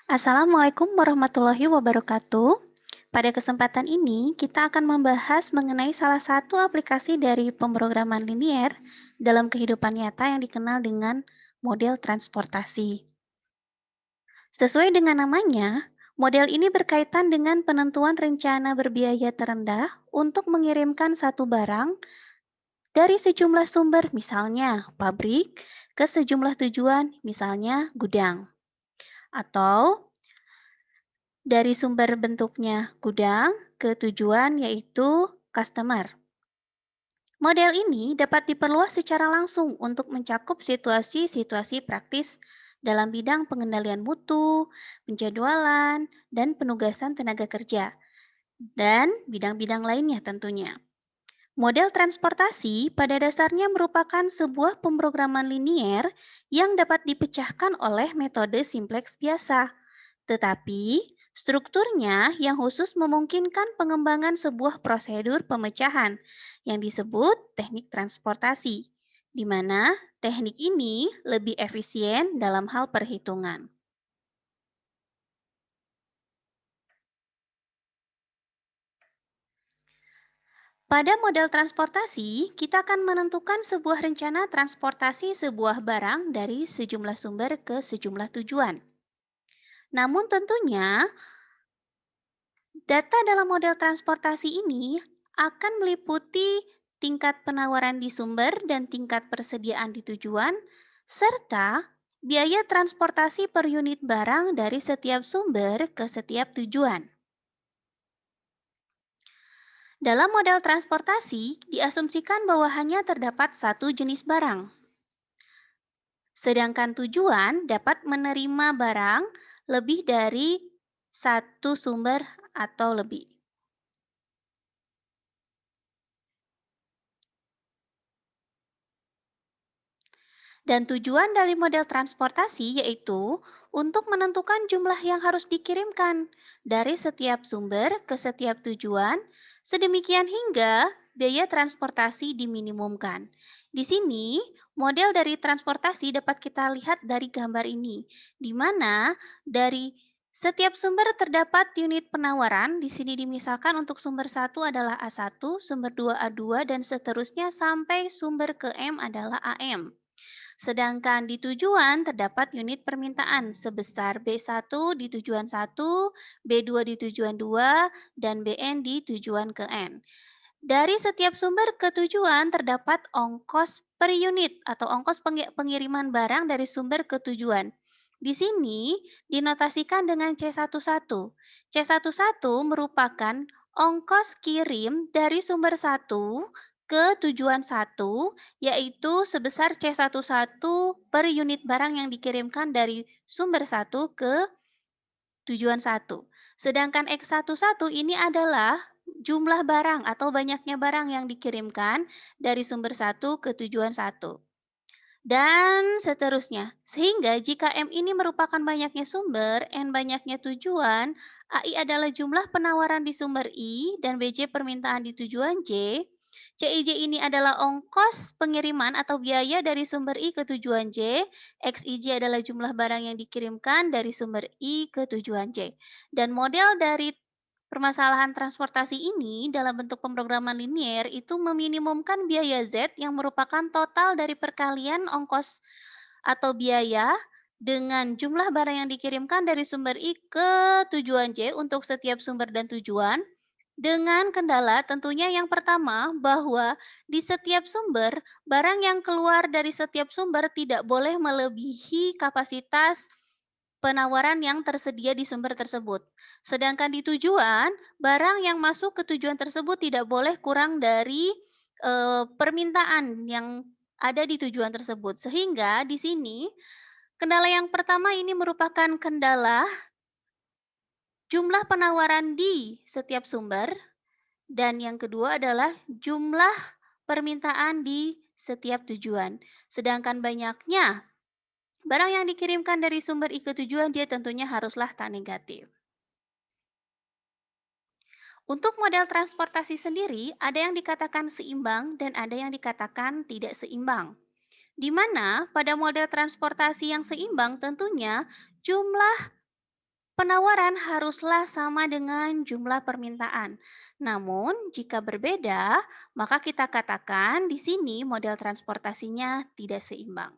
Assalamualaikum warahmatullahi wabarakatuh. Pada kesempatan ini, kita akan membahas mengenai salah satu aplikasi dari pemrograman linier dalam kehidupan nyata yang dikenal dengan model transportasi. Sesuai dengan namanya, model ini berkaitan dengan penentuan rencana berbiaya terendah untuk mengirimkan satu barang dari sejumlah sumber, misalnya pabrik, ke sejumlah tujuan, misalnya gudang, atau dari sumber bentuknya gudang ke tujuan yaitu customer. Model ini dapat diperluas secara langsung untuk mencakup situasi-situasi praktis dalam bidang pengendalian mutu, penjadwalan, dan penugasan tenaga kerja, dan bidang-bidang lainnya tentunya. Model transportasi pada dasarnya merupakan sebuah pemrograman linier yang dapat dipecahkan oleh metode simplex biasa. Tetapi, strukturnya yang khusus memungkinkan pengembangan sebuah prosedur pemecahan yang disebut teknik transportasi, di mana teknik ini lebih efisien dalam hal perhitungan. Pada model transportasi, kita akan menentukan sebuah rencana transportasi sebuah barang dari sejumlah sumber ke sejumlah tujuan. Namun tentunya data dalam model transportasi ini akan meliputi tingkat penawaran di sumber dan tingkat persediaan di tujuan, serta biaya transportasi per unit barang dari setiap sumber ke setiap tujuan. Dalam model transportasi, diasumsikan bahwa hanya terdapat satu jenis barang, sedangkan tujuan dapat menerima barang lebih dari satu sumber atau lebih. Dan tujuan dari model transportasi yaitu untuk menentukan jumlah yang harus dikirimkan dari setiap sumber ke setiap tujuan, sedemikian hingga biaya transportasi diminimumkan. Di sini, model dari transportasi dapat kita lihat dari gambar ini, di mana dari setiap sumber terdapat unit penawaran. Di sini dimisalkan untuk sumber 1 adalah A1, sumber 2 A2, dan seterusnya sampai sumber ke M adalah AM. Sedangkan di tujuan terdapat unit permintaan sebesar B1 di tujuan 1, B2 di tujuan 2, dan Bn di tujuan ke N. Dari setiap sumber ke tujuan terdapat ongkos per unit atau ongkos pengiriman barang dari sumber ke tujuan. Di sini dinotasikan dengan C11. C11 merupakan ongkos kirim dari sumber 1 ke tujuan 1, yaitu sebesar C11 per unit barang yang dikirimkan dari sumber 1 ke tujuan 1. Sedangkan X11 ini adalah jumlah barang atau banyaknya barang yang dikirimkan dari sumber 1 ke tujuan 1. Dan seterusnya. Sehingga jika M ini merupakan banyaknya sumber, N banyaknya tujuan, AI adalah jumlah penawaran di sumber I, dan BJ permintaan di tujuan J. CIJ ini adalah ongkos pengiriman atau biaya dari sumber I ke tujuan J. XIJ adalah jumlah barang yang dikirimkan dari sumber I ke tujuan J. Dan model dari permasalahan transportasi ini dalam bentuk pemrograman linier itu meminimumkan biaya Z yang merupakan total dari perkalian ongkos atau biaya dengan jumlah barang yang dikirimkan dari sumber I ke tujuan J untuk setiap sumber dan tujuan, dengan kendala tentunya yang pertama bahwa di setiap sumber, barang yang keluar dari setiap sumber tidak boleh melebihi kapasitas penawaran yang tersedia di sumber tersebut. Sedangkan di tujuan, barang yang masuk ke tujuan tersebut tidak boleh kurang dari permintaan yang ada di tujuan tersebut. Sehingga di sini kendala yang pertama ini merupakan kendala jumlah penawaran di setiap sumber, dan yang kedua adalah jumlah permintaan di setiap tujuan. Sedangkan banyaknya barang yang dikirimkan dari sumber I ke tujuan dia tentunya haruslah tak negatif. Untuk model transportasi sendiri, ada yang dikatakan seimbang dan ada yang dikatakan tidak seimbang. Di mana pada model transportasi yang seimbang tentunya jumlah Penawaran haruslah sama dengan jumlah permintaan. Namun, jika berbeda, maka kita katakan di sini model transportasinya tidak seimbang.